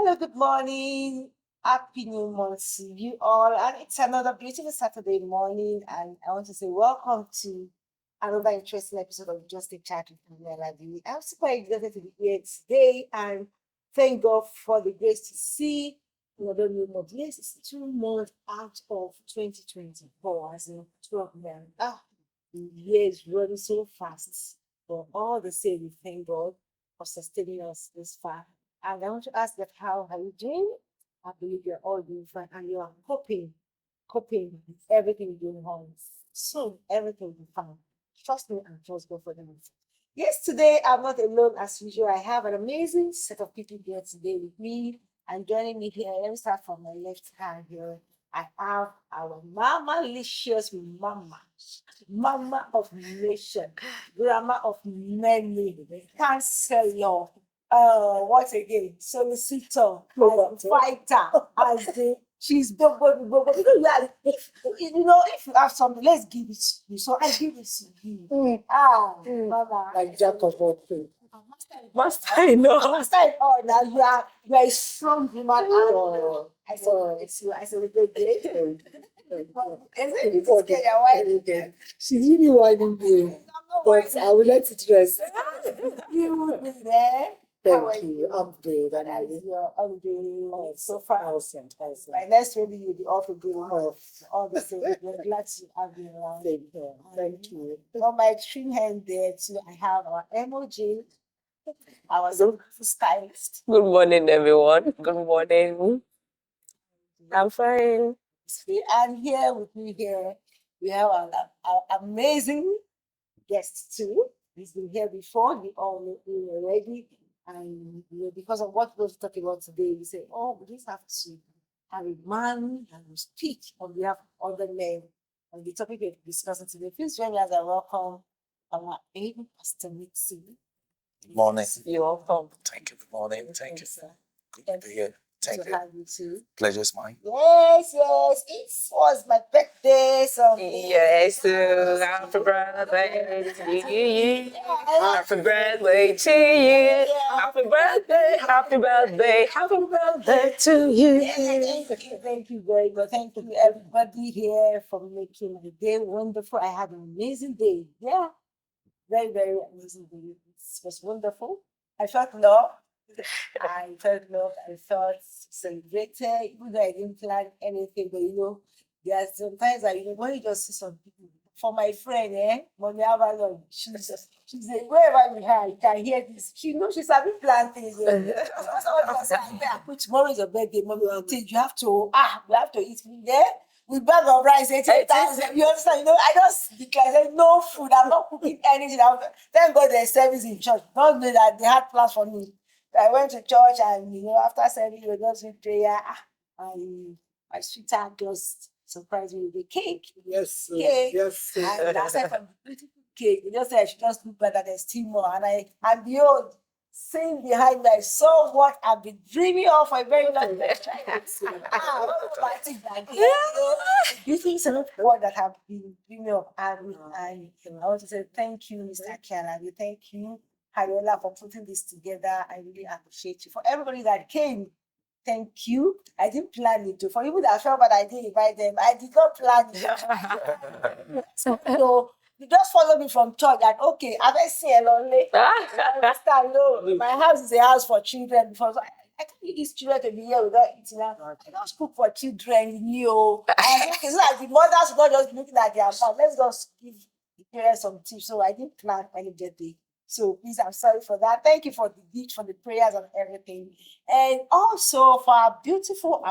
Hello, good morning. Happy New Month to you all. And it's another beautiful Saturday morning. And I want to say welcome to another interesting episode of Just a Chat with Melody. I'm super excited to be here today and thank God for the grace to see another new month. Yes, it's 2 months out of 2024, as in 12 months. The year is running so fast. But all the same, we thank God for sustaining us this far. And I want to ask that how are you doing? I believe you're all doing fine and you are coping with everything going on. Soon everything will be fine. Trust me and trust God for them. Yes, today I'm not alone as usual. I have an amazing set of people here today with me and joining me here. Let me start from my left hand here. I have our Mama Licious Mama of Nation, Grandma of Many, Counselor, what again? Solicitor, and fighter, as the she's because if you have something, let's give it to you. So I give it to you. Mama. Like Jack of all trades. Master, I know. Master, oh, now you are a strong woman. I celebrate it. She's really whining me, but I will let it rest. You would be there. Thank you. I'm good. And as you're all doing so far. Awesome. My next really you'll be off again. All the same. We're glad to have you around. Thank you. On my extreme hand there too, I have our emoji. Our stylist. Good morning, everyone. Good morning. I'm fine. And here with me here, we have our amazing guest too. He's been here before. We all know him already. And because of what we're talking about today, we say, oh, we just have to have a man and we speak on behalf of other men on the topic we're discussing today. Please join me as I welcome our able Pastor Mitzi. Good morning. You're welcome. Thank you. Good morning. Thank you. Sir. Good to be here. Thank to you. have you too. Pleasure's mine. Yes. It was my birthday. So Yes, happy birthday to you. Happy birthday to you. Happy birthday, happy birthday, happy birthday to you. Thank you very much. Thank you everybody here for making my day wonderful. I had an amazing day. Yeah, very, very amazing day. It was wonderful. I felt love. I felt celebrated, even though I didn't plan anything, but there are sometimes that when you just see some people. For my friend, Mommy Avalon, she's wherever we are, you can hear this. She knows she's having planned things. Tomorrow is your birthday, Mommy. You have to eat there. With bag of rice, 80,000. You understand? I just declare no food. I'm not cooking anything. Thank God there's service in church. Don't know that they had plans for me. I went to church and after service we were just in prayer. And my sweetheart just surprised me with the cake. Yes. Cake. Yes. And aside from the beautiful cake, they just said she just looked better. There's still more. And behold, sitting behind me, I saw what I've been dreaming of for a very long time. This is what that I've been dreaming of. And I want to say thank you, Mr. Kialabi. Thank you, Hariola, for putting this together. I really appreciate you. For everybody that came, thank you. I didn't plan it. For people that felt that I didn't invite them, I did not plan it. So you just follow me from church and okay, have I seen lonely? No, my house is a house for children before. So I can't leave these children to be here without eating. I just cook for children, And it's like the mothers not just looking at their mouth. Let's just give the parents some tips. So I didn't plan any birthday. So please, I'm sorry for that. Thank you for the gift, for the prayers and everything. And also for our beautiful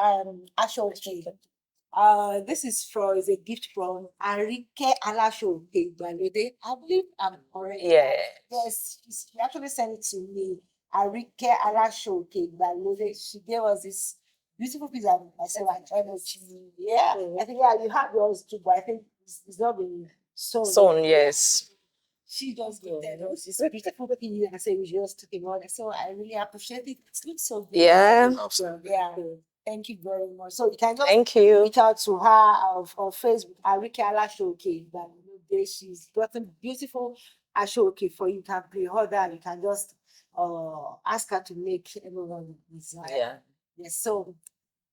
actual cake. This is a gift from Arike Alasho Igbalode. I believe I'm correct. Yeah. Yes, she actually sent it to me. Arike Alasho Igbalode. She gave us this beautiful piece of myself and yeah. I think you have yours too, but I think it's not been sewn. Son, yes. She just gave that. It's a beautiful piece. I say we just took it on. So I really appreciate it. It looks so good. Yeah. Yeah. Thank you very much. So you can just Thank you. reach out to her on Facebook, Arike Alashoke. She's gotten beautiful Ashoke for you. You can pre-order and you can just ask her to make everyone desire. Yeah. Yes, so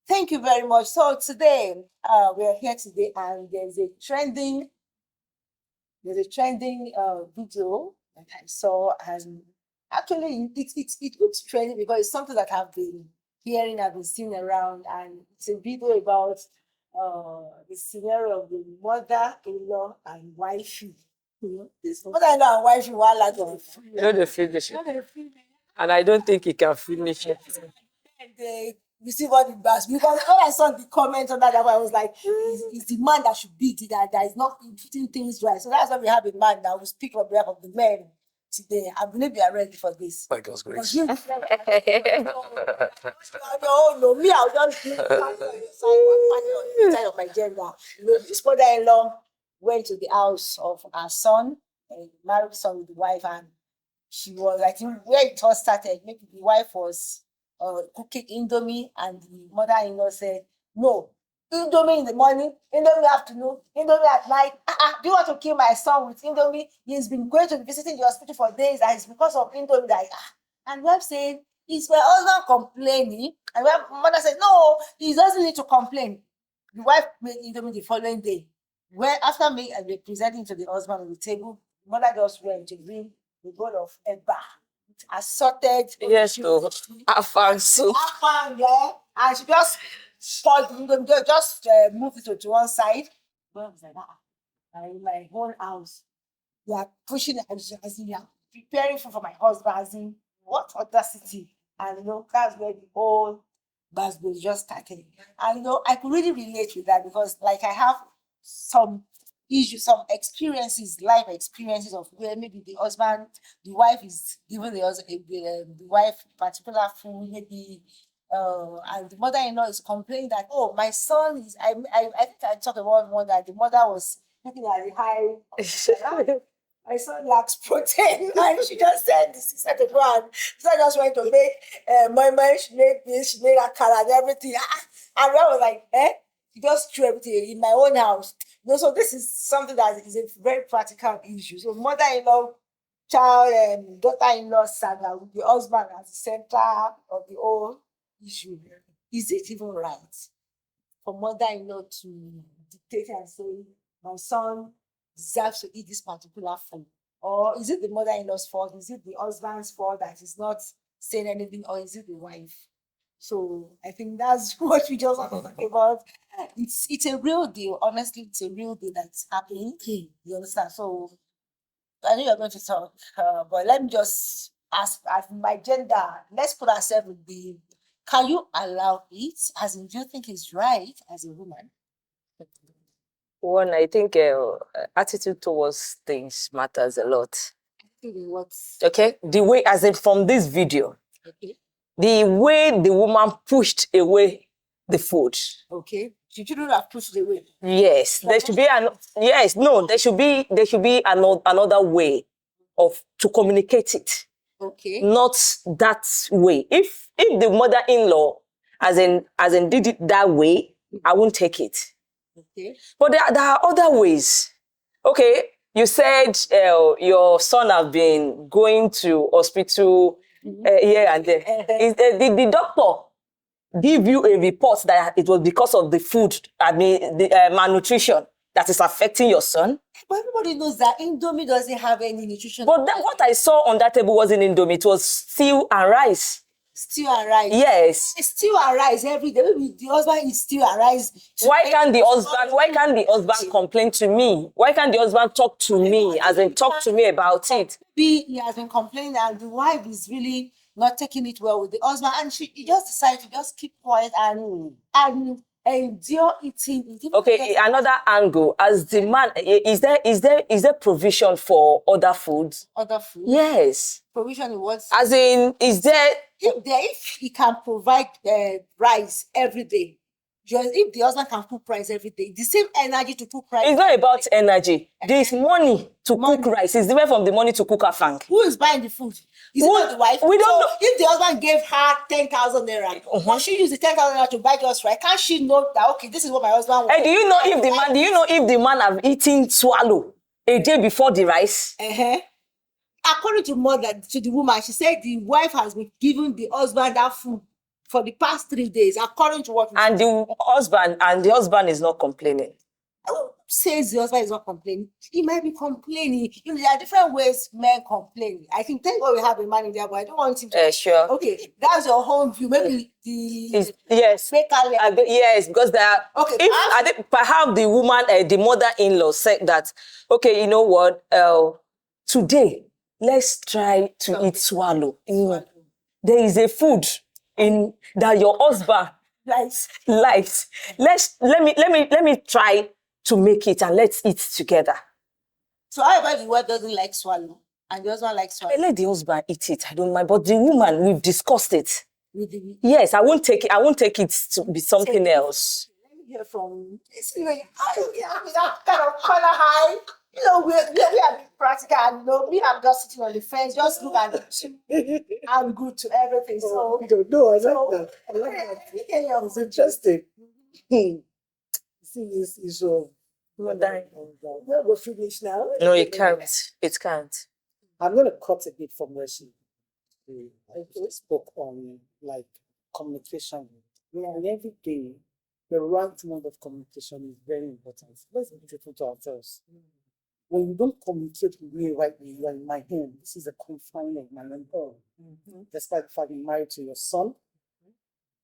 thank you very much. So today, we are here today, and there's a trending video that I saw, and actually it looks trendy because it's something that I've been seeing around, and it's a video about the scenario of the mother-in-law and wifey. This mother-in-law and wifey one like You know the finish. you know the film, And I don't think he can finish it. and they receive all the bass because when I saw the comment on that, I was like, it's the man that should beat it, that is not putting things right. So that's why we have a man that will speak on behalf of the men today. I believe you are ready for this. By God's Because grace. you, oh no, me, I'll just do the side of my gender. You know, this mother-in-law went to the house of her son, a married son with the wife, and she was, I think, where it all started. Maybe the wife was cooking Indomie, and the mother-in-law said, "No, Indomie in the morning, Indomie afternoon, Indomie at night. Do you want to kill my son with Indomie? He's been going to be visiting the hospital for days, and it's because of Indomie that." And wife said, "Is my husband complaining?" And mother said, "No, he doesn't need to complain." The wife made Indomie the following day. When after me and presenting to the husband on the table, the mother just went to bring the bowl of eba, assorted. Yes, to afang soup. Afang, yeah, and she just poured the Indomie, just moved it to one side. Well, I was like, in my own house, you are pushing, as in, you are preparing food for my husband, as in, what audacity. And that's where the whole business just started. And I could really relate with that because, like, I have some issues, some experiences, life experiences of where maybe the wife is giving the wife particular food, maybe, and the mother-in-law is complaining that, "Oh, my son is." I think I talked about one that the mother was looking at the high. My son lacks protein, and she just said this is at the ground. So I just went to make my she made this, she made akara and everything. And I was like, she just threw everything in my own house. So this is something that is a very practical issue. So mother-in-law, child, and daughter-in-law saga with the husband as the center of the whole issue. Is it even right for mother-in-law to dictate and say, my son deserves to eat this particular food? Or is it the mother-in-law's fault? Is it the husband's fault that is not saying anything? Or is it the wife? So I think that's what we just want to talk about. It's a real deal. Honestly, it's a real deal that's happening. You understand? So I know you're going to talk, but let me just ask, as my gender, let's put ourselves in can you allow it? As in, do you think it's right as a woman? One, I think attitude towards things matters a lot. What's Okay? The way, as in from this video, okay? the way the woman pushed away the food. Okay. She shouldn't have pushed it away. Yes, there should be another way to communicate it. Okay. Not that way. If the mother-in-law as in did it that way, I won't take it. Okay. But there are other ways. Okay, you said your son have been going to hospital here and there. The doctor give you a report that it was because of the food, the malnutrition that is affecting your son? But everybody knows that Indomie doesn't have any nutrition. But what I saw on that table wasn't Indomie, it was stew and rice. Stew and rice. Yes. Stew and rice every day. Maybe the husband eats stew and rice. Why can't the husband complain to me? Why can't the husband talk to me, as in talk to me about it? Maybe he has been complaining and the wife is really not taking it well with the husband, and he just decided to just keep quiet and endure eating. Okay, another angle. As the man, is there provision for other foods? Other food? Yes. Provision in what? As in, is there? If he can provide rice every day, just if the husband can cook rice every day, the same energy to cook rice. It's not about energy. There's money to cook rice. It's different from the money to cook afang. Who is buying the food? Is it not the wife? We don't know. If the husband gave her 10,000 naira, when she use the 10,000 naira to buy just rice, can't she know that, okay, this is what my husband wants? Hey, do you know if the man have eaten swallow a day before the rice? According to the woman, she said the wife has been giving the husband that food for the past 3 days, according to what And the husband is not complaining. who says the husband is not complaining? He might be complaining. You know, there are different ways men complain. I think thank God we have a man in there, but I don't want him to. Sure. Okay, that's your home view. Maybe the Yes. maker. Yes, because Okay, perhaps the woman, the mother-in-law said that, okay, you know what, today, let's try to eat swallow. There is a food in that your husband likes. Let me try to make it and let's eat together. So how about the wife doesn't like swallow and the husband likes swallow? Let the husband eat it. I don't mind. But the woman, we've discussed it. With the, Yes, I won't take it to be something else. let me hear from that kind of color high. You know, we are being practical and you know, me, I'm just sitting on the fence, just look at it. I'm good to everything. So No, I like that. I like that. It's interesting. See this issue. We're dying. We're finished now. No, it can't. It can't. I'm going to cut a bit from where she spoke on like communication. And every day, the right mode of communication is very important. Let's be truthful to ourselves. When you don't communicate with me rightly, you are in my home. This is a confined of my own home. Despite the fact you're married to your son,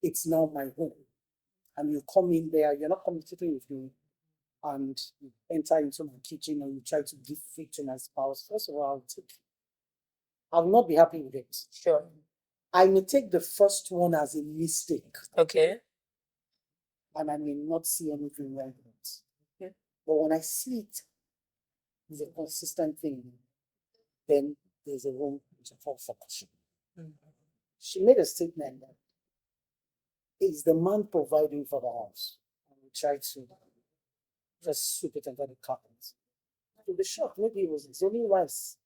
it's now my home. And you come in there, you're not communicating with me, and you enter into my kitchen and you try to give food to my spouse. First of all, I will not be happy with it. Sure. I may take the first one as a mistake. Okay. And I may not see anything wrong with it. Okay. But when I see it as a consistent thing, then there's a room for question. She made a statement that it's the man providing for the house. And we tried to just sweep it under the carpet. To be shocked, maybe it was the only rice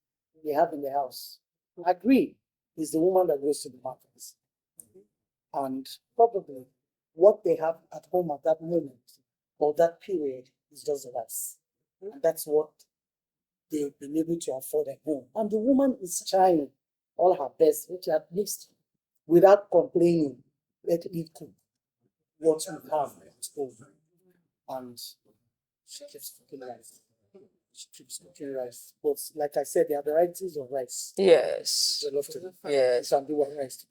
they have in the house. I agree, it's the woman that goes to the markets. And probably what they have at home at that moment or that period is just the rice. And that's what they've been able to afford at home. And the woman is trying all her best, which at least without complaining, let it cook what we have at home. And she keeps cooking rice. She keeps cooking rice. But like I said, there are varieties of rice. Yes. I love to Yes. you can do what rice.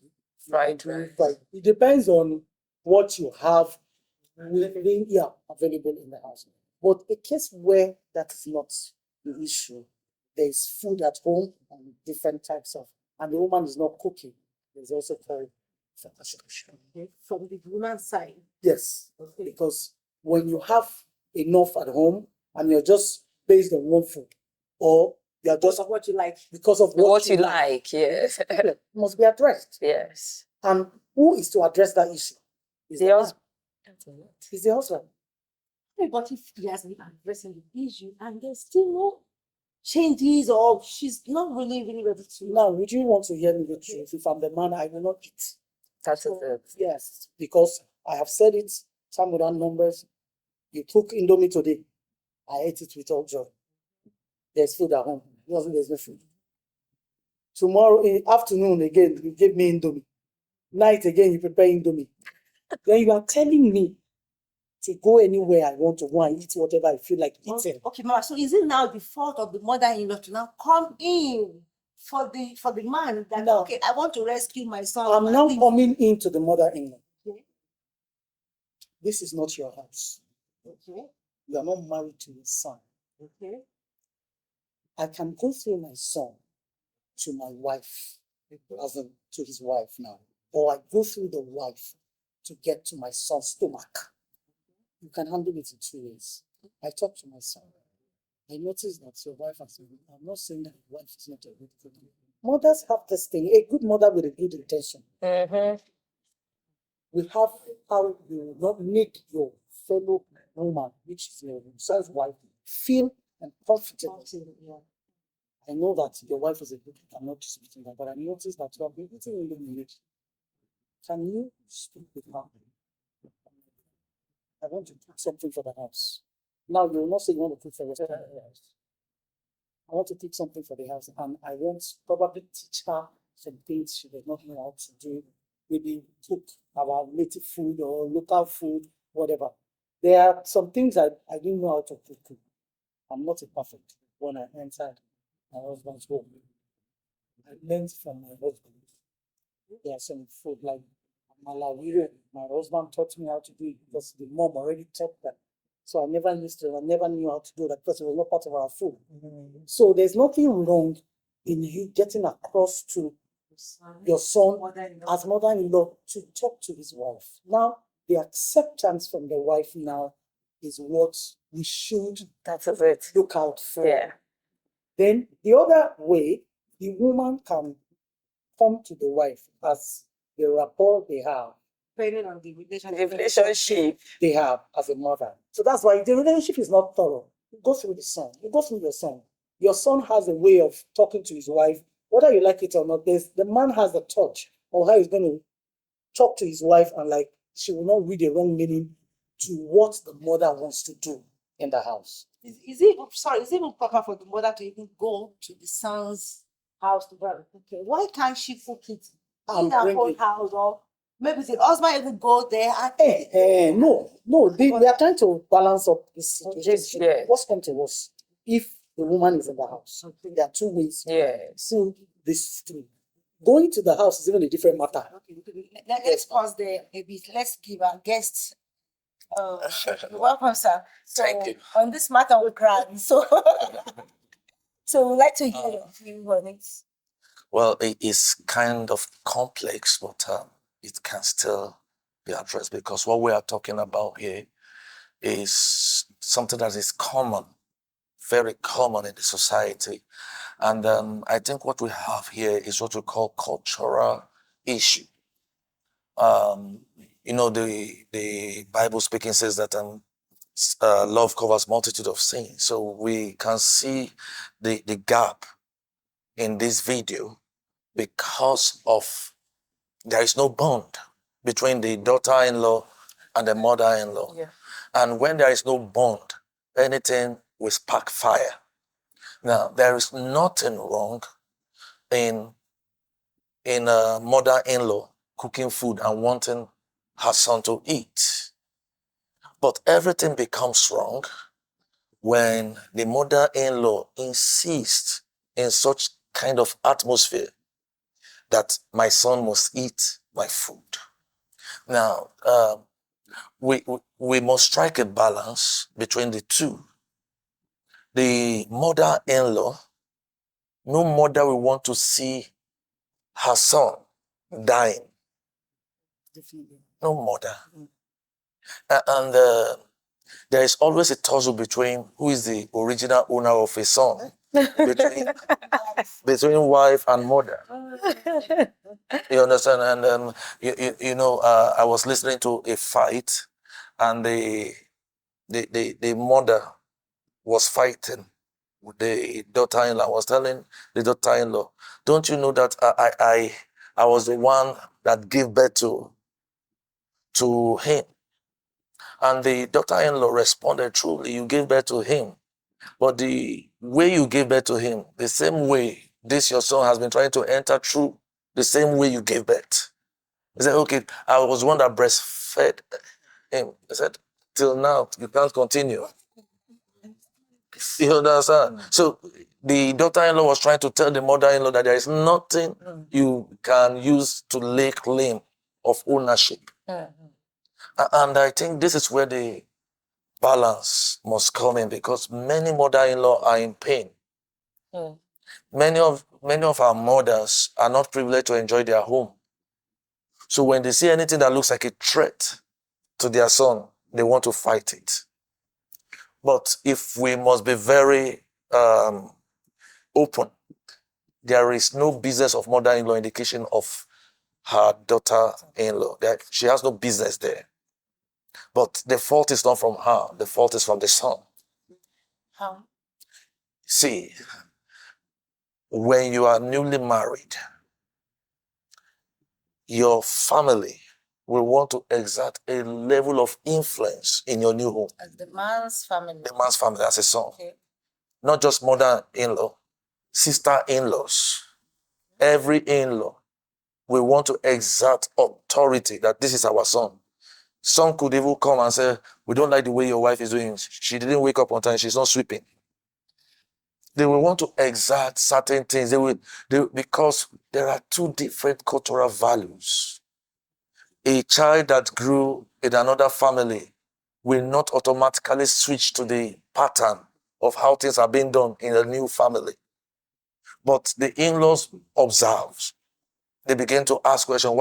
Fried Right. rice. It depends on what you have available in the house. But a case where that is not the issue, there is food at home and different types of, and the woman is not cooking. There's also very from the woman's side. yes, because when you have enough at home and you're just based on one food, or you're just What you like. because of What you like, yes. it must be addressed. Yes. And who is to address that issue? Is The the husband. man. Is the husband. But if he has been addressing the issue and there's still no changes or she's not really ready to. Now, would you want to hear me the truth? If I'm the man, I will not eat. That is So, it. yes, because I have said it, time without numbers. You cook Indomie today, I ate it with all joy. There's food at home. There's no food. Tomorrow afternoon again, you give me Indomie. Night again, you prepare Indomie. Then you are telling me to go anywhere I want to go and eat whatever I feel like eating. Okay, Mama. So is it now the fault of the mother-in-law to now come in for the man that No. okay, I want to rescue my son? I'm now coming into the mother-in-law. Okay. This is not your house. Okay. You are not married to your son. Okay. I can go through my son to my wife, as in to his wife now, or I go through the wife to get to my son's stomach. You can handle it in 2 ways. I talk to my son. I notice that your wife has. I'm not saying that your wife is not a good cook. Mothers have this thing. A good mother with a good intention will have how you will not make your fellow woman, which is your son's wife, feel and comfortable. I know that your wife is a good cook. I'm not disputing that, but I noticed that you have been eating in the minute. Can you speak with her? I want to cook something for the house. Now you will not say you want to cook for the restaurant. I want to cook something for the house, and I want probably teach her some things she does not know how to do maybe cook our native food or local food, whatever. There are some things I didn't know how to cook. I'm not a perfect when I entered my husband's home. I learned from my husband. There are some food like malnourished. My husband taught me how to do it because the mom already taught that. So I never knew how to do that because it was not part of our food. So there's nothing wrong in you getting across to your son as mother-in-law to talk to his wife. Now, the acceptance from the wife now is what we should That is it. look out for. Yeah. Then the other way, the woman can come to the wife as the rapport they have, Depending on the The relationship. they have as a mother. So that's why if the relationship is not thorough, you go through the son, you go through your son. Your son has a way of talking to his wife, whether you like it or not. The man has a touch of how he's going to talk to his wife, and like she will not read the wrong meaning to what the mother wants to do in the house. Is it even proper for the mother to even go to the son's house to go and cook it? Why can't she cook it in And her bring own it. house, or maybe the husband even go there and No, we are trying to balance up this situation. Yes. What's come to us if the woman is in the house? There are two ways. Yes. So this through. Going to the house is even a different matter. Okay, let's pause there a bit. Let's give our guests welcome, sir. So Thank you. on this matter we cry. So we'd like to hear your view on it. Well, it is kind of complex, but it can still be addressed because what we are talking about here is something that is common, very common in the society. And I think what we have here is what we call cultural issue. The Bible speaking says that love covers multitude of sins. So we can see the gap in this video because of there is no bond between the daughter-in-law and the mother-in-law. Yeah. And when there is no bond, anything will spark fire. Now, there is nothing wrong in a mother-in-law cooking food and wanting her son to eat. But everything becomes wrong when the mother-in-law insists in such kind of atmosphere that my son must eat my food. Now, we must strike a balance between the two. The mother-in-law, no mother will want to see her son dying. Definitely. No mother. And there is always a tussle between who is the original owner of a son, between wife and mother. You understand? And I was listening to a fight, and the mother was fighting with the daughter-in-law. I was telling the daughter-in-law, "Don't you know that I was the one that gave birth to him?" And the daughter-in-law responded, "Truly, you gave birth to him. But the way you gave birth to him, the same way this your son has been trying to enter through, the same way you gave birth." He said, "Okay, I was one that breastfed him." I said, "Till now, you can't continue." You understand? So the daughter-in-law was trying to tell the mother-in-law that there is nothing you can use to lay claim of ownership. And I think this is where the balance must come in, because many mother-in-law are in pain. Many of our mothers are not privileged to enjoy their home. So when they see anything that looks like a threat to their son, they want to fight it. But if we must be very open, there is no business of mother-in-law in the kitchen of her daughter-in-law. She has no business there. But the fault is not from her. The fault is from the son. How? See, when you are newly married, your family will want to exert a level of influence in your new home. As the man's family. The man's family as a son. Okay. Not just mother-in-law, sister-in-laws, every in-law we want to exert authority that this is our son. Some could even come and say, we don't like the way your wife is doing. She didn't wake up on time. She's not sweeping. They will want to exert certain things. Because there are two different cultural values. A child that grew in another family will not automatically switch to the pattern of how things are being done in a new family. But the in-laws observe. They begin to ask questions.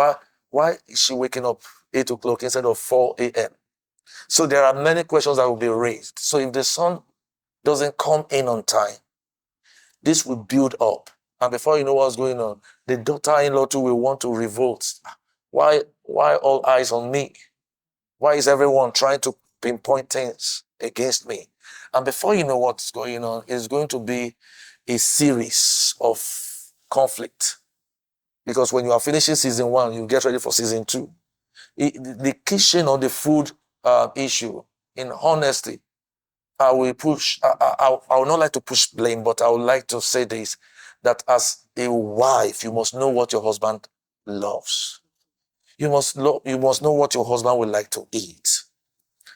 Why is she waking up 8 o'clock instead of 4 a.m.? So there are many questions that will be raised. So if the son doesn't come in on time, this will build up. And before you know what's going on, the daughter-in-law too will want to revolt. Why all eyes on me? Why is everyone trying to pinpoint things against me? And before you know what's going on, it's going to be a series of conflict. Because when you are finishing season 1, you get ready for season 2. The kitchen or the food issue, in honesty, I will push. I would not like to push blame, but I would like to say this: that as a wife, you must know what your husband loves. You must know what your husband would like to eat,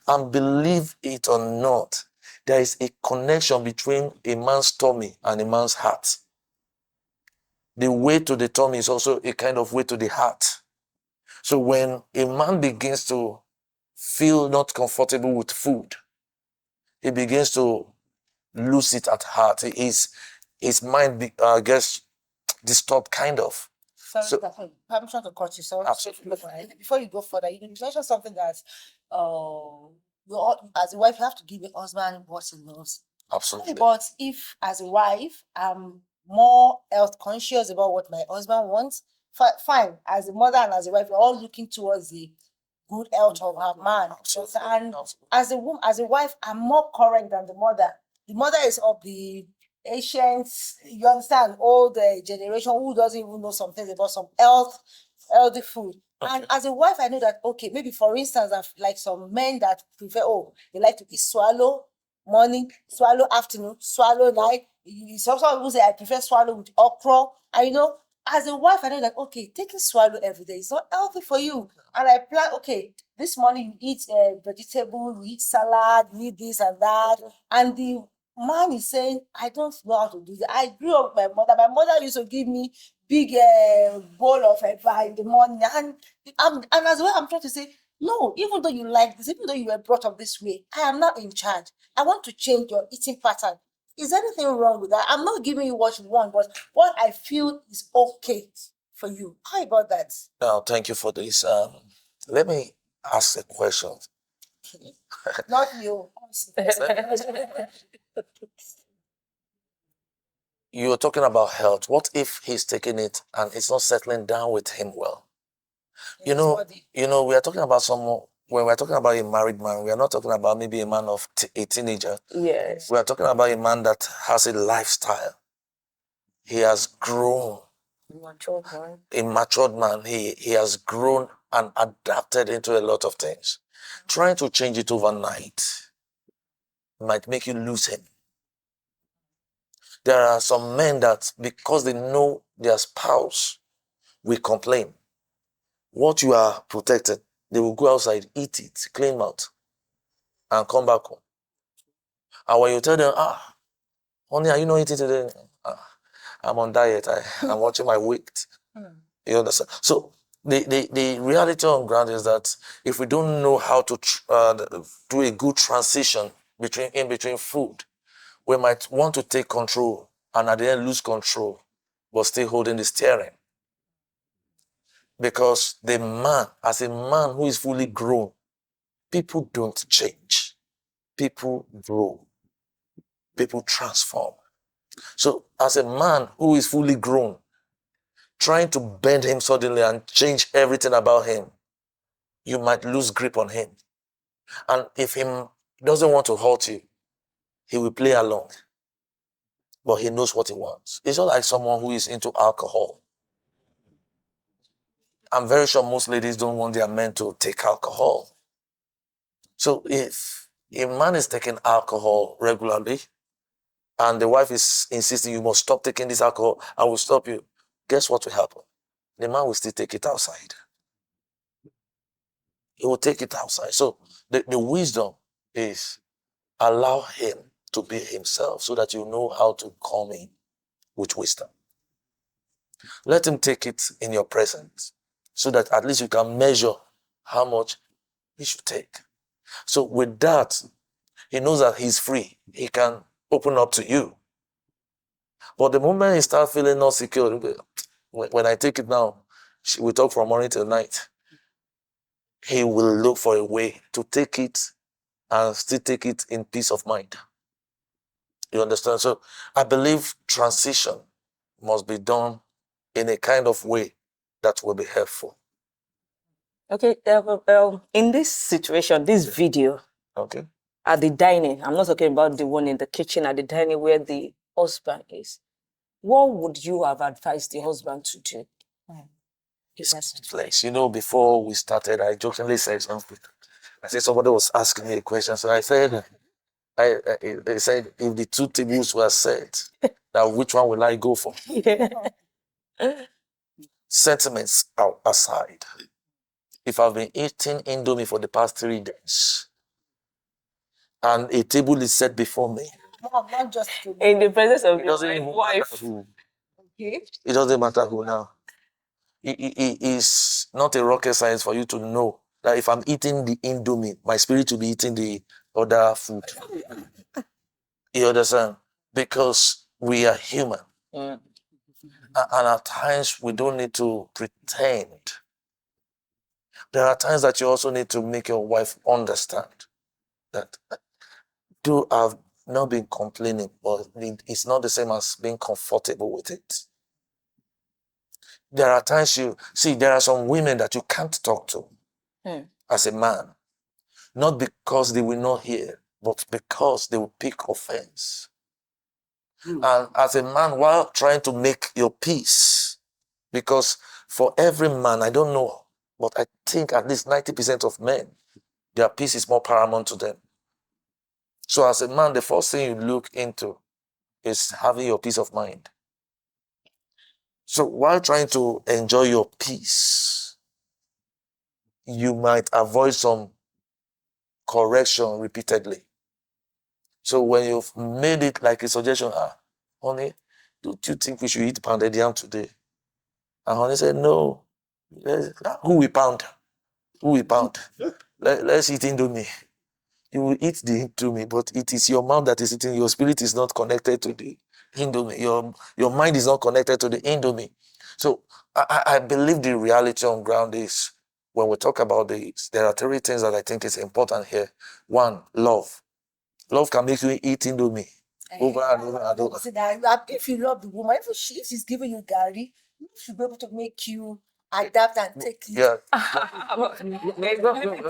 and believe it or not, there is a connection between a man's tummy and a man's heart. The way to the tummy is also a kind of way to the heart. So when a man begins to feel not comfortable with food, he begins to lose it at heart. His mind gets disturbed, kind of. Sorry, So- I'm trying to cut you. Sorry. Absolutely. Before you go further, you mentioned something that as a wife, you have to give your husband what he loves. Absolutely. But if, as a wife, I'm more health conscious about what my husband wants, fine. As a mother and as a wife, we're all looking towards the good health of our man. And as a woman, as a wife, I'm more current than the mother. The mother is of the ancient, you understand, old generation who doesn't even know some things about some healthy food. And as a wife, I know that, okay, maybe for instance, I've like some men that prefer, they like to eat swallow morning, swallow afternoon, swallow night. Some people say I prefer swallow with okra. And as a wife, I know that, okay, taking swallow every day is not healthy for you. And I plan, okay, this morning you eat vegetable, you eat salad, you eat this and that. And the man is saying, I don't know how to do that. I grew up with my mother. My mother used to give me big bowl of eba in the morning. And as well, I'm trying to say, no, even though you like this, even though you were brought up this way, I am not in charge. I want to change your eating pattern. Is there anything wrong with that? I'm not giving you what you want, but what I feel is okay for you. How about that? Now, thank you for this. Let me ask a question. Not you. You're talking about health. What if he's taking it and it's not settling down with him well? We are talking about someone. When we're talking about a married man, we are not talking about maybe a man of a teenager. Yes. We are talking about a man that has a lifestyle. He has grown. Matured man. A matured man. He has grown and adapted into a lot of things. Trying to change it overnight might make you lose him. There are some men that, because they know their spouse will complain, what you are protecting, they will go outside, eat it, clean mouth, and come back home. And when you tell them, honey, are you not eating today? I'm on diet. I'm watching my weight. You understand? So the reality on ground is that if we don't know how to do a good transition between food, we might want to take control and at the end lose control, but still holding the steering. Because the man, as a man who is fully grown, people don't change. People grow. People transform. So as a man who is fully grown, trying to bend him suddenly and change everything about him, you might lose grip on him. And if he doesn't want to hurt you, he will play along. But he knows what he wants. It's not like someone who is into alcohol. I'm very sure most ladies don't want their men to take alcohol. So if a man is taking alcohol regularly and the wife is insisting you must stop taking this alcohol, I will stop you, guess what will happen? the man will still take it outside. He will take it outside. So the wisdom is allow him to be himself so that you know how to come in with wisdom. Let him take it in your presence so that at least you can measure how much he should take. So with that, he knows that he's free. He can open up to you. But the moment he starts feeling not secure, when I take it now, we talk from morning till night, he will look for a way to take it and still take it in peace of mind. You understand? So I believe transition must be done in a kind of way that will be helpful. Okay, in this situation, this video Okay. at the dining, I'm not talking about the one in the kitchen, at the dining where the husband is. What would you have advised the husband to do? It's place. You know, before we started, I jokingly said something. I said somebody was asking me a question, so I said, they said if the two tables were set, now which one will I go for? Yeah. Sentiments aside, if I've been eating Indomie for the past 3 days and a table is set before me, Not just to In the presence of it doesn't your even matter wife. who. okay. It doesn't matter who now. It is not a rocket science for you to know that if I'm eating the Indomie, my spirit will be eating the other food. You understand? Because we are human. Mm. And at times we don't need to pretend. There are times that you also need to make your wife understand that though I've not been complaining, but it's not the same as being comfortable with it. There are times there are some women that you can't talk to as a man, not because they will not hear, but because they will pick offense. And as a man, while trying to make your peace, because for every man, I don't know, but I think at least 90% of men, their peace is more paramount to them. So as a man, the first thing you look into is having your peace of mind. So while trying to enjoy your peace, you might avoid some correction repeatedly. So when you've made it like a suggestion, honey, don't you think we should eat pounded yam today? And honey said, no. Who we pound? Who we pound? Let's eat Indomie. You will eat the Indomie, but it is your mouth that is eating. Your spirit is not connected to the Indomie. Your mind is not connected to the Indomie. So I believe the reality on ground is when we talk about this, there are 3 things that I think is important here. 1, love. Love can make you eat Indomie over and over and over. So that if you love the woman, if she's giving you Gary, she should be able to make you adapt and take it. Yeah.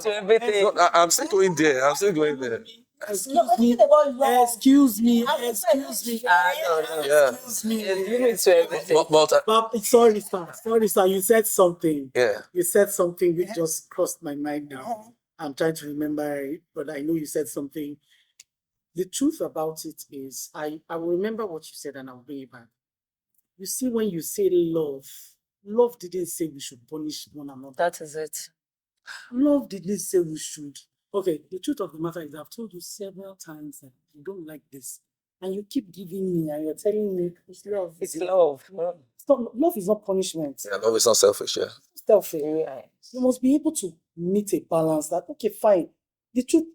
To everything. No, I'm still going there. I'm still going there. Excuse me. No. Yeah. It's limit to everything. But Sorry, sir. You said something. yeah. You said something which just crossed my mind now. I'm trying to remember it, but I know you said something. The truth about it is, I will remember what you said and I'll bring it back. You see, when you say love didn't say we should punish one another. That is it. Love didn't say we should. Okay, the truth of the matter is I've told you several times that you don't like this. And you keep giving me and you're telling me it's love. It's love. Love is not punishment. Yeah, love is not selfish, yeah. It's selfish. You must be able to meet a balance that, okay, fine. The truth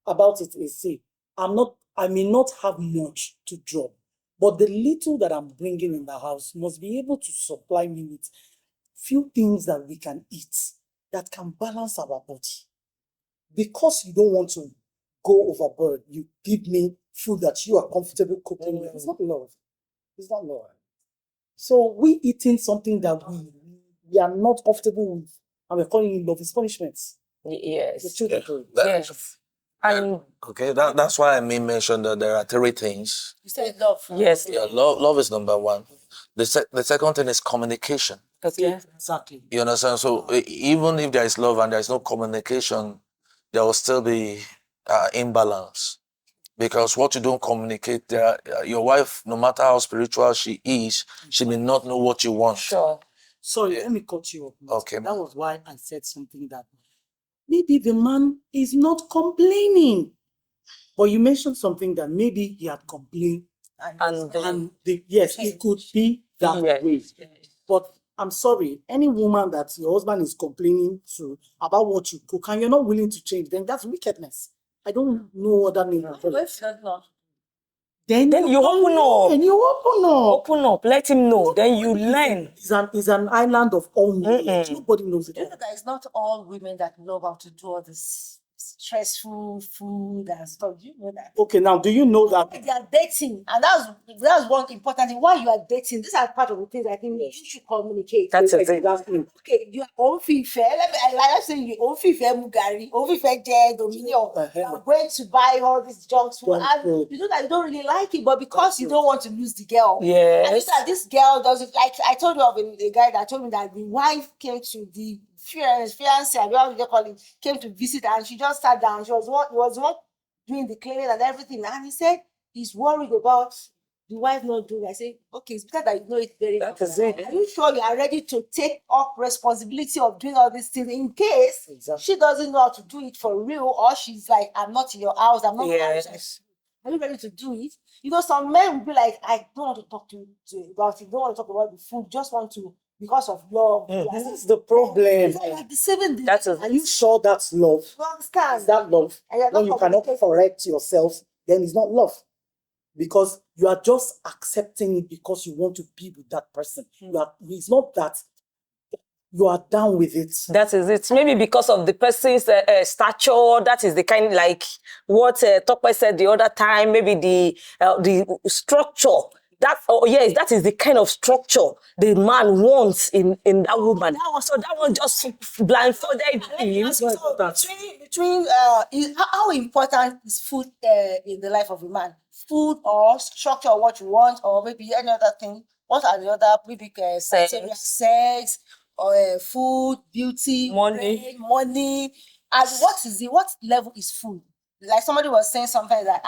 about it is, see, I may not have much to drop, but the little that I'm bringing in the house must be able to supply me with few things that we can eat that can balance our body. Because you don't want to go overboard, you give me food that you are comfortable cooking with. It's not love. It's not love. So we eating something that we are not comfortable with, and we're calling it love, is punishment. Yes. The truth Yeah. is true. Yes. And Okay, that's why I mentioned that there are 3 things. You said love. yes. Yeah, love is number 1. The second thing is communication. Okay. Exactly. You understand? So even if there is love and there is no communication, there will still be imbalance. Because what you don't communicate, your wife, no matter how spiritual she is, she may not know what you want. Sure. Sorry, Yeah. let me cut you off. Okay, That ma'am. was why I said something that maybe the man is not complaining. But you mentioned something that maybe he had complained, and yes, it could be that way. But I'm sorry, any woman that your husband is complaining to about what you cook and you're not willing to change, then that's wickedness. I don't know what that means. Then you open up. And you open up. Open up, let him know. Then you learn. It's an island of all knowledge. Nobody knows it. You know that it's not all women that love how to do all this stressful food and stuff. Do you know that? Okay, now do you know that? They are dating, and that's one important thing. While you are dating, these are part of the things I think you should communicate. That's it. Exactly. Okay, you are on fife. Let's say you on fife mugari, on fife dominion. You are going to buy all these junk food, and you know that you don't really like it, but because you don't want to lose the girl. Yes. And you know that this girl doesn't like. I told you of a guy that told me that the wife came to the fiance, I don't know what they call it, came to visit, and she just sat down. She was one doing the cleaning and everything, and he said he's worried about the wife not doing it. I say, okay, it's better that you know it very well. That is it. Are you sure you are ready to take up responsibility of doing all these things in case she doesn't know how to do it for real, or she's like, I'm not in your house, I'm not Yes. Are you ready to do it? You know, some men will be like, I don't want to talk to you about it, don't want to talk about the food, just want to, because of love. That's the problem. It's like deceiving the That's Are you sure that's love? you understand? Is that love? And you're When not you cannot communicating. correct yourselves, then it's not love. Because you are just accepting it because you want to be with that person. It's not that you are down with it. That is it. Maybe because of the person's stature, that is the kind like what Tokwe said the other time. Maybe the structure. Yes, that is the kind of structure the man wants in that woman. So that one just blindfolded him. So how important is food in the life of a man? Food or structure or what you want, or maybe any other thing? What are the other maybe sex or food, beauty, Money. brain, money? And what level is food? Like somebody was saying something that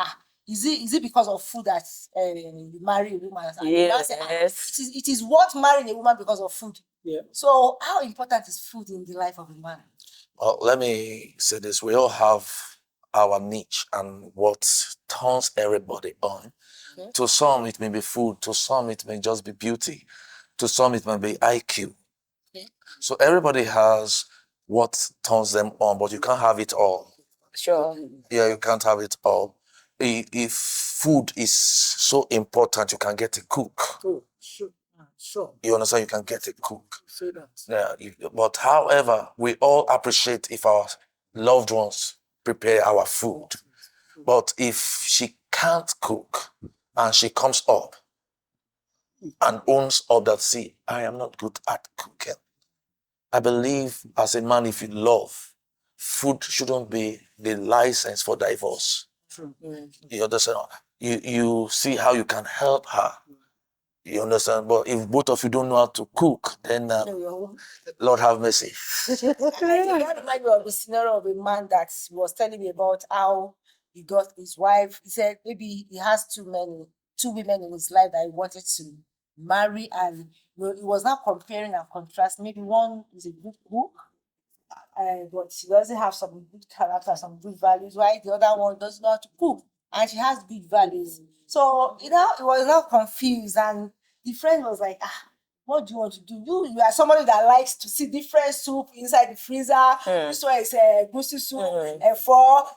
is it because of food that you marry a woman? And the man said, Yes. it is what marrying a woman because of food. Yeah. So how important is food in the life of a man? Well, let me say this. We all have our niche and what turns everybody on. Okay. To some, it may be food. To some, it may just be beauty. To some, it may be IQ. Okay. So everybody has what turns them on, but you can't have it all. Sure. Yeah, you can't have it all. If food is so important, you can get a cook. Oh, sure. You understand? You can get a cook. Say that. Yeah, but however, we all appreciate if our loved ones prepare our food. But if she can't cook and she comes up and owns up that, see, I am not good at cooking. I believe as a man, if you love, food shouldn't be the license for divorce. True. You understand? You see how you can help her. You understand? But if both of you don't know how to cook, then Lord have mercy. That reminds me of the scenario of a man that was telling me about how he got his wife. He said maybe he has two women in his life that he wanted to marry, and he was now comparing and contrasting. Maybe one is a good cook, but she doesn't have some good character, some good values, right? The other one doesn't know how to cook, and she has good values. So he was now confused, and the friend was like, what do you want to do? You are somebody that likes to see different soup inside the freezer. This one is goosey soup, and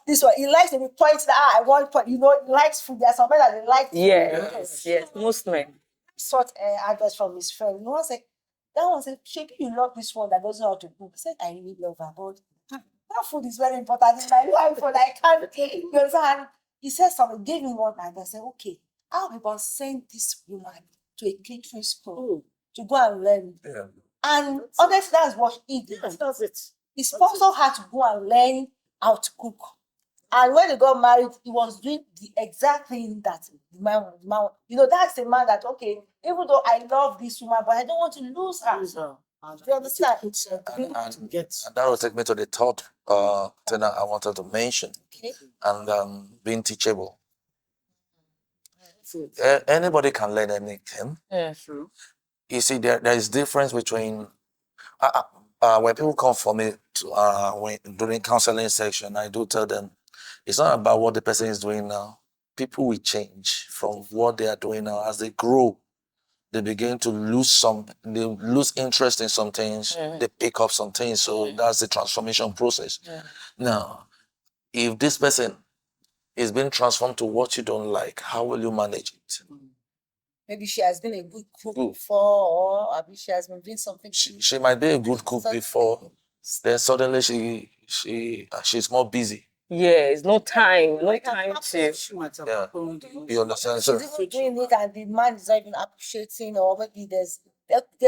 this one he likes to be points that I want. He likes food. There are some men that they like. Yes, most men. Sought advice from his friend. That one said, "Shape, you love this one that doesn't know how to cook." He said, "I really love her, but that food is very important in my life, but I can't." You understand? He said something, gave me one advice. I said, "Okay, how about send this woman to a catering school to go and learn?" Yeah. And honestly, that's what he did. That's it. His sponsor had to go and learn how to cook. And when they got married, he was doing the exact thing that the man, that's the man that, okay, even though I love this woman, but I don't want to lose her. You understand? And that will take me to the third thing I wanted to mention. Okay. And being teachable. Anybody can learn anything. Yeah. True. you see, there is difference between when people come for me during counseling section, I do tell them it's not about what the person is doing now. People will change from what they are doing now. As they grow, they begin to they lose interest in some things, they pick up some things. So that's the transformation process. Now, if this person is being transformed to what you don't like, how will you manage it? Maybe she has been a good cook before, or maybe she has been doing something. She might be a good cook before, then suddenly she's more busy. Yeah, it's no time to. She might have Yeah. opened You understand? So, She's even doing it, and the man is not even appreciating, or maybe there's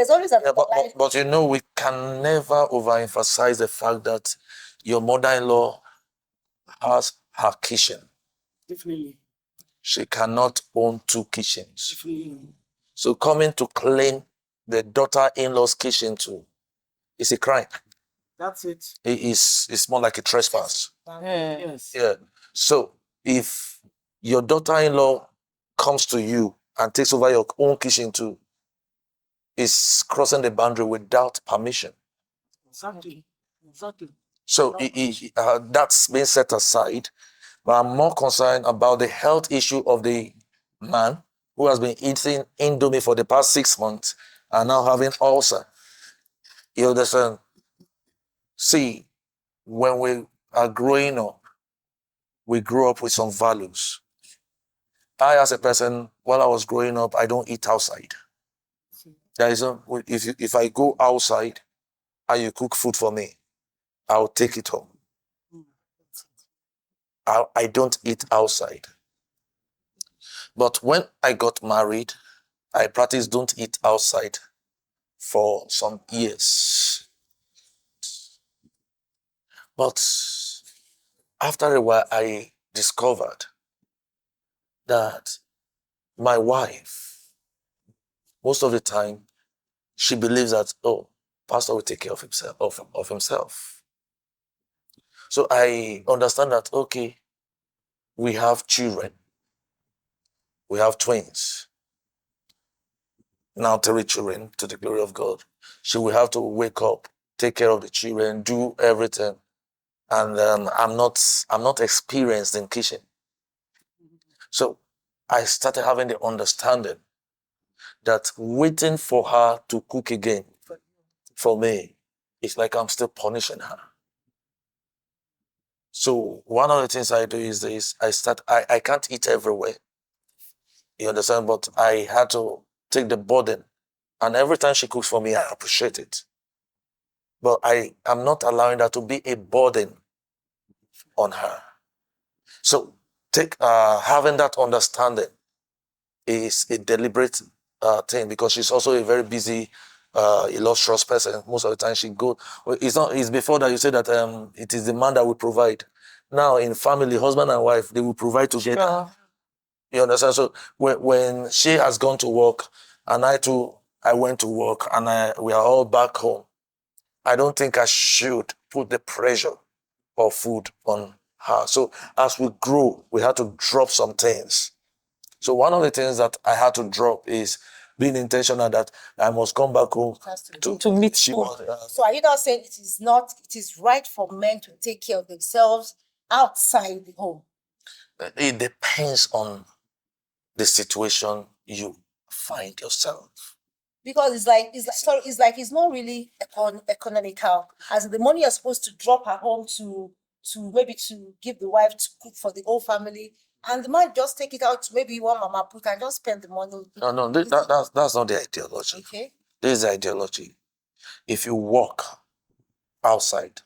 always a yeah, but you know, we can never overemphasize the fact that your mother-in-law has her kitchen. Definitely. She cannot own two kitchens. Definitely. So coming to claim the daughter-in-law's kitchen too is a crime. That's it. It's more like a trespass. Yes. Yeah. So if your daughter-in-law comes to you and takes over your own kitchen too, it's crossing the boundary without permission. Exactly. So that's been set aside. But I'm more concerned about the health issue of the man who has been eating Indomie for the past 6 months and now having ulcer. You understand? See, when we are growing up, we grow up with some values. I, as a person, while I was growing up, I don't eat outside. There is if I go outside and you cook food for me, I'll take it home. I don't eat outside. But when I got married, I practiced don't eat outside for some years. But after a while, I discovered that my wife, most of the time, she believes that, oh, pastor will take care of himself. So I understand that, okay, we have children. We have twins. Now 3 children, to the glory of God. She will have to wake up, take care of the children, do everything. And I'm not experienced in kitchen. So I started having the understanding that waiting for her to cook again for me is like I'm still punishing her. So one of the things I do is this: I can't eat everywhere. You understand? But I had to take the burden. And every time she cooks for me, I appreciate it. But I am not allowing that to be a burden on her. So having that understanding is a deliberate thing, because she's also a very busy, illustrious person. Most of the time she goes. Well, it's before that you say that it is the man that will provide. Now in family, husband and wife, they will provide together. Sure. You understand? So when she has gone to work and I went to work and we are all back home, I don't think I should put the pressure of food on her. So as we grow, we had to drop some things. So one of the things that I had to drop is being intentional that I must come back home To meet she food. was, So are you not saying it is right for men to take care of themselves outside the home? it depends on the situation you find yourself. Because it's not really economical. As in the money you're supposed to drop at home to maybe to give the wife to cook for the whole family, and the man just take it out to maybe one mama put and just spend the money. No, that's not the ideology. Okay. This is the ideology. If you walk outside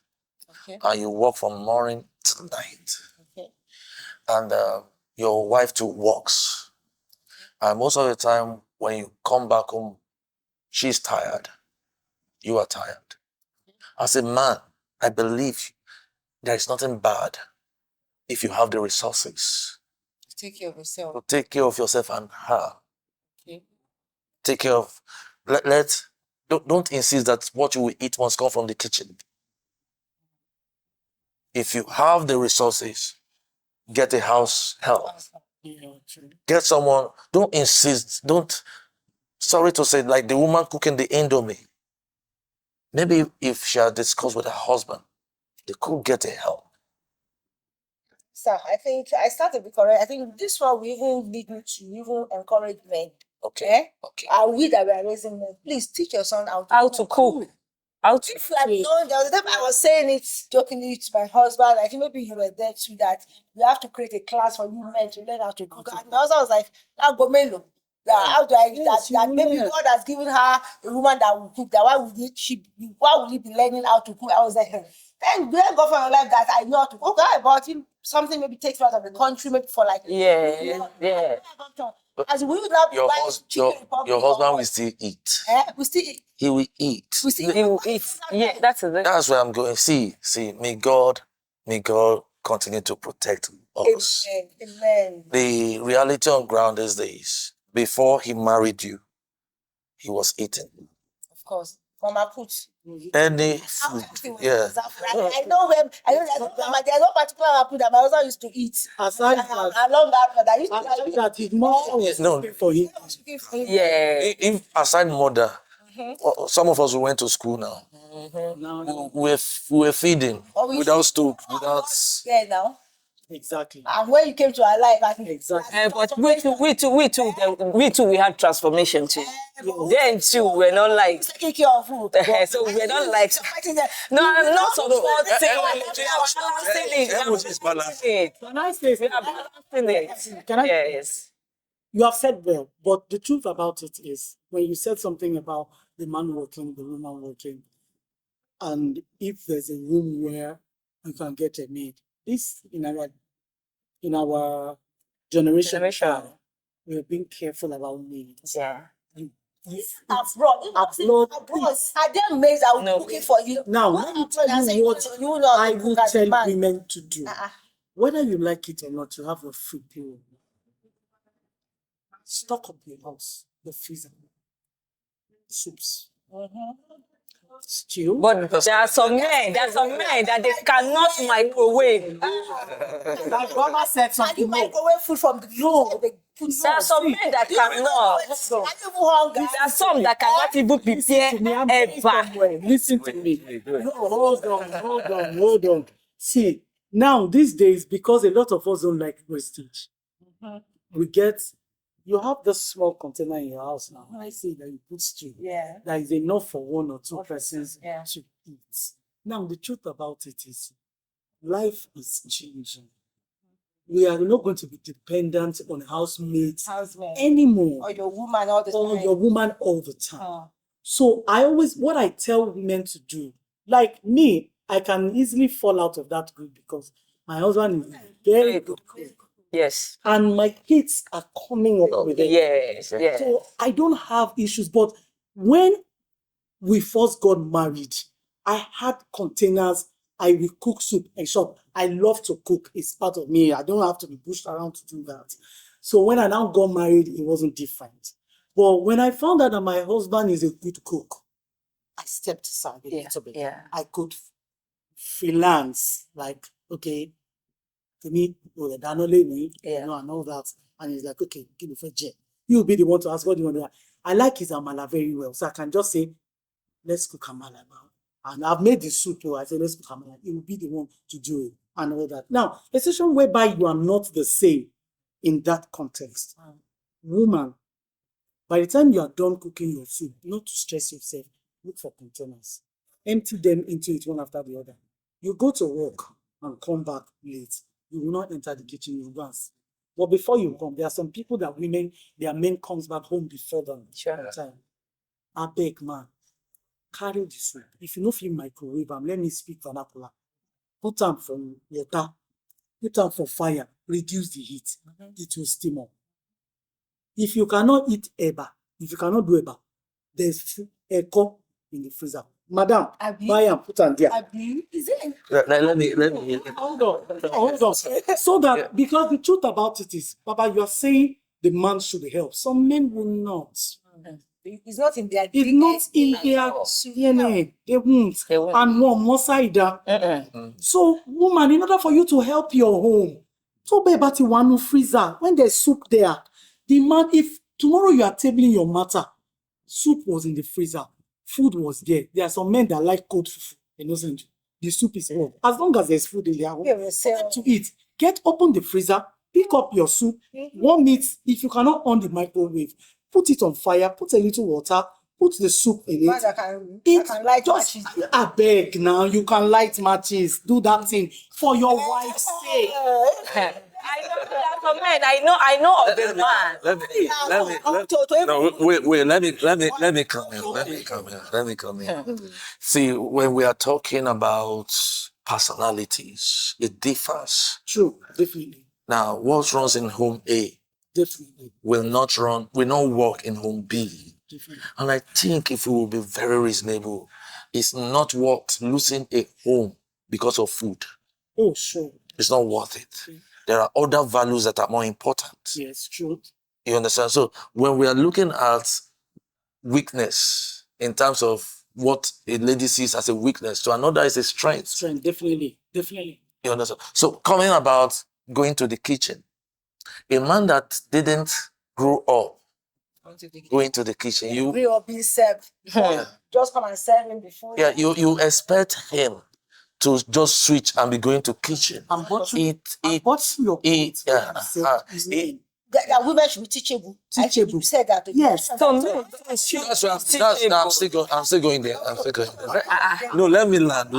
Okay. and you walk from morning to night, Okay. and your wife too walks, and most of the time when you come back home, she's tired, you are tired. As a man, I believe there is nothing bad if you have the resources Take care of yourself. to take care of yourself and her. Okay. Take care of. Don't insist that what you will eat must come from the kitchen. If you have the resources, get a house help. Yeah, true. Get someone. Don't insist. Don't sorry to say, like the woman cooking the indomie, maybe if she had discussed with her husband, they could get a help. Sir, I think I started to be correct. I think this one we even need to even encourage men. Okay. Okay. Are we that we are raising men? Please teach your son how to cook. How to If like no, the other time I was saying it jokingly to my husband, I think maybe you were there too, that we have to create a class for you men to learn how to cook. And my husband was like, "Now go melo. How do I that maybe God has given her a woman that will cook, that why will he be learning how to cook?" I was like, then thank God for my life that I know how to cook. I bought him something maybe takes me out of the country, maybe for like yeah. as we would not Your, buy hus- chicken your, republic your or husband what. will still eat. We still eat. He will eat. We still You eat. Yeah, that's it. That's where I'm going. See, may God continue to protect us. Amen. The reality on ground is this: before he married you, he was eating Of course. For my put. any food. Yeah. I know him. I know that there's no particular food that my husband used to eat. Aside I love that. I used to aside that his mother was No. cooking for him. Yeah. If aside mother, some of us who went to school now, Now, we were feeding without stove, without. Yeah, now. exactly. And when you came to our life, I think Exactly. But we too, we had transformation too. Then too, we're not like, taking care of food. so we're not like, no, I'm not supporting. Can I say It. Can I? Yes. You have said well, but the truth about it is when you said something about the man working, the woman working, and if there's a room where you can get a maid, this in our generation, we're being careful about maids. Yeah. Abroad. Are there maids that will be cooking for you? Now, let me tell you what I will tell women to do. Whether you like it or not, you have a free period. Stock up your house, the freezer, soups, stew. But there are some men that they cannot microwave. Like Grandma said Can you something. microwave food from the There are some men that cannot. There are some that cannot even prepare. Listen to me. No, hold on. See, now these days, because a lot of us don't like wastage, you have this small container in your house now. I see that you put stew. Yeah. That is enough for one or two persons Yeah. to eat. Now, the truth about it is, life is changing. We are not going to be dependent on housemates anymore. Or your woman all the time. Or your woman all the time. So what I tell women to do, like me, I can easily fall out of that group because my husband is a very good cook. Yes. And my kids are coming up with it. Yes. Yeah. So I don't have issues. But when we first got married, I had containers. I will cook soup and shop. I love to cook. It's part of me. I don't have to be pushed around to do that. So when I now got married, it wasn't different. But when I found out that my husband is a good cook, I stepped aside a little bit. Yeah. I could freelance, like, okay, to me, and all that. And he's like, okay, give me for J. You'll be the one to ask what do you want to do. I like his amala very well. So I can just say, let's cook amala now. And I've made the soup, so I say, let's cook amala. He will be the one to do it and all that. Now, a situation whereby you are not the same in that context. Woman, by the time you are done cooking your food, not to stress yourself, look for containers. Empty them into it one after the other. You go to work and come back late. You will not enter the kitchen, you will dance. But before you come, there are some people that their men comes back home before them. Sure. I beg, man, carry the soup. If you know feel microwave, let me speak vernacular. Put them for water, put them for fire, reduce the heat. It will steam up. If you cannot eat eba, if you cannot do eba, there's echo in the freezer. Madam, buy and put them there. Is it? Let me. Hold on. So that, because the truth about it is, Papa, you are saying the man should help. Some men will not. It's not in their It's not in their DNA. They won't. And one more side. So, woman, in order for you to help your home, so be about the one freezer. When there's soup there, the man, if tomorrow you are tabling your matter, soup was in the freezer, food was there. There are some men that like cold fufu. Innocent. The soup is hot. As long as there's food in their home, Yeah, we sell. to eat. Open the freezer, pick up your soup, warm it. If you cannot on the microwave, put it on fire, put a little water, put the soup in Man, it. I can It light just matches. I beg now. You can light matches. Do that thing for your wife's sake. I know that for men. I know of a man. Let me come here. See, when we are talking about personalities, it differs. True, definitely, Now, what runs in home A definitely, will not work in home B. definitely. And I think if we will be very reasonable, it's not worth losing a home because of food. Oh, sure. It's not worth it. There are other values that are more important. Yes, true. You understand? So when we are looking at weakness in terms of what a lady sees as a weakness, to another is a strength. Strength, definitely, definitely. You understand? So coming about going to the kitchen, a man that didn't grow up going to the kitchen, We all be served. Yeah. Just come and serve him before. you expect him to just switch and be going to kitchen. And what Eat. your point? That women should be teachable. I think you said that. Yes. So men That's why I'm still going there. No, let me land.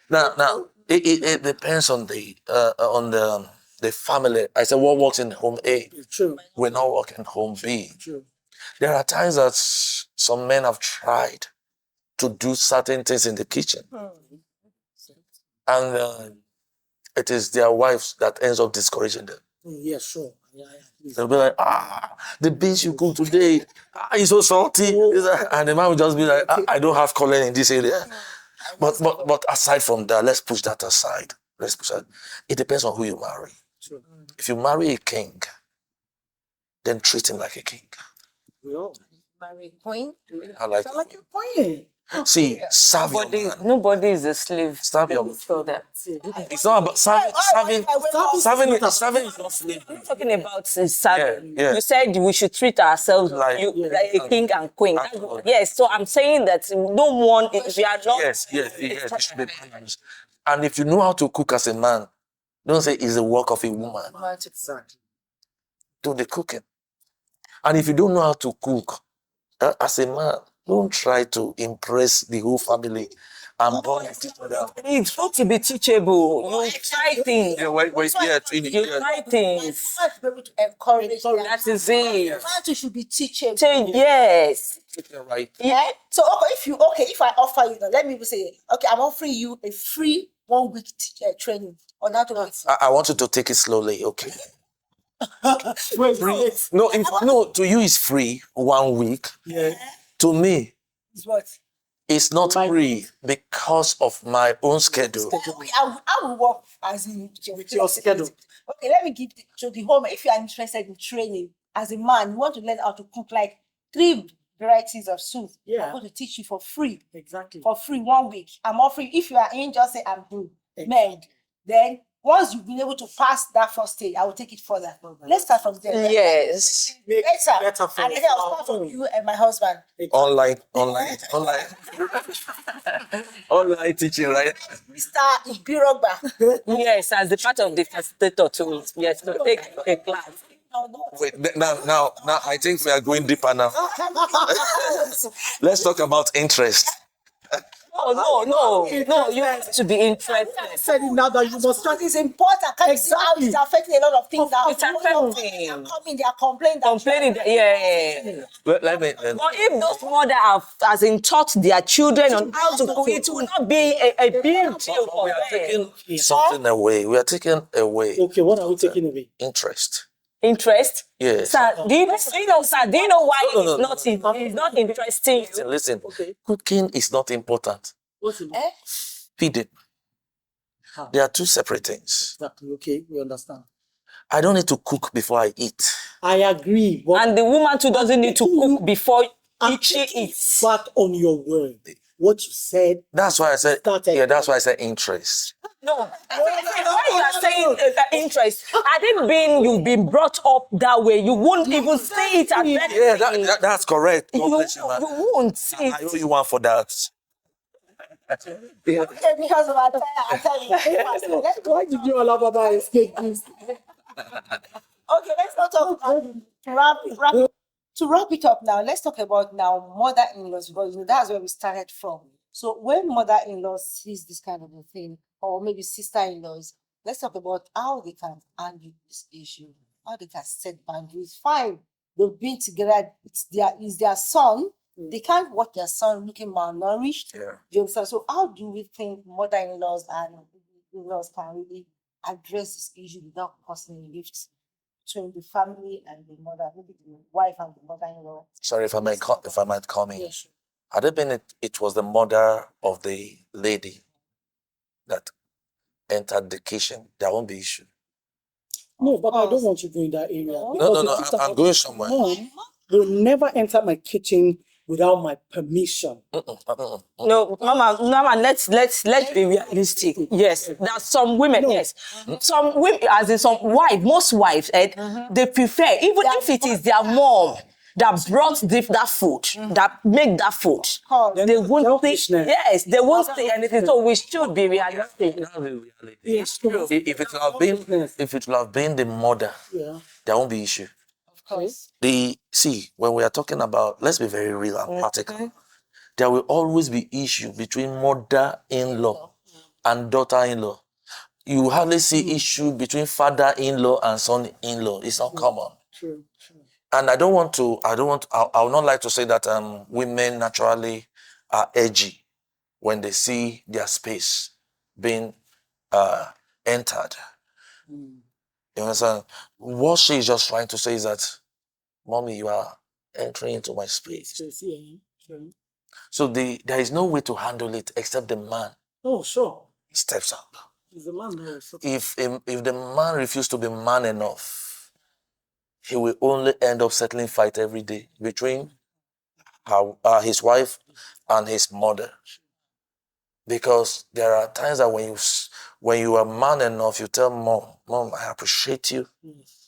Now, it depends on the family. I said what works in home A True, will not work in home B. true. There are times that some men have tried to do certain things in the kitchen, and it is their wives that ends up discouraging them. Yeah, sure. Yeah. They'll be like, the beans you cook today, it's so salty. And the man will just be like, I don't have color in this area. But aside from that, let's push that aside. It depends on who you marry. True. If you marry a king, then treat him like a king. Marry queen. I like I like your point. See, serve your man. Nobody is a slave. Serve your man. So that It's not about serving is not slavery. I'm talking about serving. Yeah. You said we should treat ourselves Like- like a king and queen. Yes, so I'm saying that no one, we are not. Yes, it should be balanced. And if you know how to cook as a man, don't say it's the work of a woman. Exactly. Do the cooking. And if you don't know how to cook, as a man, don't try to impress the whole family and burn people down. It's got to be teachable. You try things. Yeah, wait, You try things. You have to be able to encourage them. That is it. You should be teachable. Say yes. Right. Yeah. So if I offer you, now, let me say, okay, I'm offering you a free 1 week training on how to make food. I want you to take it slowly, okay? Wait. No, to you it's free 1 week. Yeah. To me, It's what? it's not free because of my own schedule. Okay, I will work as in With your schedule. Okay, let me give to the home. If you are interested in training as a man, you want to learn how to cook like 3 varieties of soup. Yeah. I'm going to teach you for free. Exactly. For free 1 week. I'm offering, if you are in, just say I'm good. Exactly. Then once you've been able to pass that first stage, I will take it further. Let's start from there. Yes. Make Better. better for And then I'll start from you and my husband. Online teaching, right? Mr. Ibirogba. Yes, as the part of the facilitator too. Yes, to take a class. No. Wait, now I think we are going deeper now. Let's talk about interest. No, you have to be interested. Said it now that you must start. It's important. Can you see how it's affecting a lot of things now? It's affecting. They are coming, they are complaining. Complaining, yeah. Let me. But if those mothers have, as in, taught their children on how to cook, it will not be a big deal for We are them. taking something away. We are taking away Okay, what are we taking away? interest. Interest? Yes. Sir, do you know why No. it's not interesting? Listen. Okay. Cooking is not important. What's it? Feeding. How? They are two separate things. Exactly. Okay, we understand. I don't need to cook before I eat. I agree. But And the woman too doesn't need to cook before she eats. back on your word. what you said. That's why I said, Started. yeah, that's why I said interest. No, when you are saying interest, had it been you've been brought up that way, you won't even see it as anything. Yeah, that's correct. God You, bless you, man. you won't see I it. owe you one for that. Yeah. Okay, because of our time, Why did you allow Baba escape this? Okay, let's not talk about to wrap it up now. Let's talk about now mother-in-laws, because you know, that's where we started from. So when mother-in-law sees this kind of a thing, or maybe sister-in-laws, let's talk about how they can handle this issue, how they can set boundaries. Fine, they've been together, it's their son. They can't watch their son looking malnourished. Yeah. You understand? So how do we think mother-in-laws and in-laws can really address this issue without causing rifts between the family and the mother, maybe the wife and the mother-in-law? Sorry if I might come in. Yes. Had it been it was the mother of the lady that entered the kitchen, there won't be issue. No, but I don't course. want you to go in that area. No. Because No, the truth I'm about going it, somewhere. Mom will never enter my kitchen without my permission. No, Mama, let's be realistic. Yes, there's some women. No. Yes, some women, as in some wife, most wives, they prefer, even if it is their mom that brought that food, that make that food, Then they won't say, selfishness. yes, they won't say anything. So we should be realistic. That's the reality. It's true. If it will have been the mother, Yeah. there won't be issue. Of course. When we are talking about, let's be very real and practical, there will always be issue between mother-in-law and daughter-in-law. You hardly see issue between father-in-law and son-in-law. It's not common. True. And I would not like to say that women naturally are edgy when they see their space being entered. You understand? What she is just trying to say is that, Mommy, you are entering into my space. Yeah. True. So there is no way to handle it except the man Oh, sure. steps up. He's the man who is If the man refuses to be man enough, he will only end up settling fight every day between his wife and his mother. Because there are times that when you are man enough, you tell Mom, I appreciate you.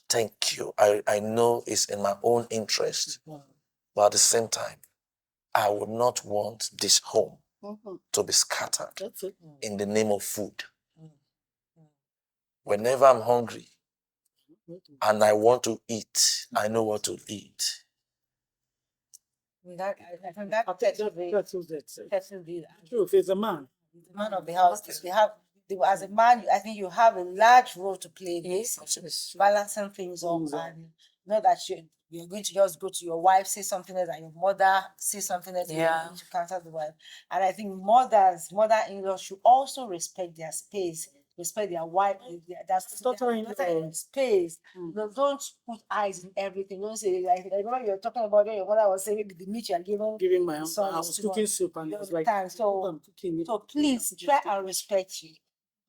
Thank you. I know it's in my own interest. But at the same time, I would not want this home to be scattered That's it. in the name of food. Whenever I'm hungry and I want to eat, I know what to eat. I think that That's the true. If it's a man. man of the house. As a man, I think you have a large role to play in this, balancing things up, and not that you're going to just go to your wife, say something else, and your mother say something else, and you're going to counter the wife. And I think mother-in-law should also respect their space, respect their wife, their daughter-in-law space. No, don't put eyes in everything. Don't say, like, I remember you were talking about when your mother was saying maybe the meat you are Giving my son I is was too cooking much. soup and it was like, Time. So I'm cooking it. So please try and respect you.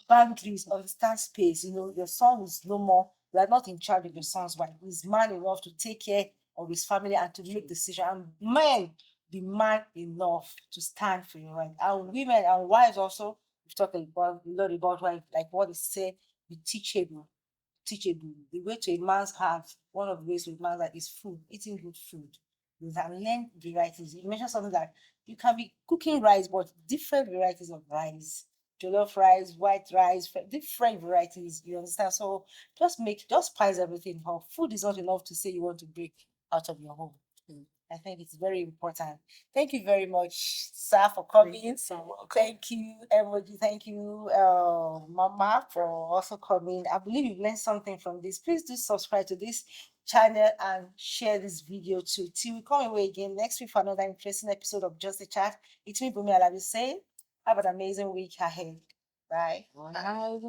Boundaries, understand space. You know, your son is no more, you are not in charge of your son's wife. He's man enough to take care of his family and to make decisions. And men, be man enough to stand for your right. And women and wives also, we've talked a lot about wives, like what they say, be teachable. Teachable. The way to a man's heart, one of the ways to a man's heart is food, eating good food. You can learn varieties. You mentioned something that you can be cooking rice, but different varieties of rice, jollof rice, white rice, different varieties. You understand? So just spice everything up. Food is not enough to say you want to break out of your home. I think it's very important. Thank you very much, sir, for coming. Thank you, everybody. Thank you, Mama, for also coming. I believe you've learned something from this. Please do subscribe to this channel and share this video too. Till we come away again next week for another interesting episode of Just a Chat. It's me, Bumi Alabi, saying, have an amazing week ahead. Bye. Bye.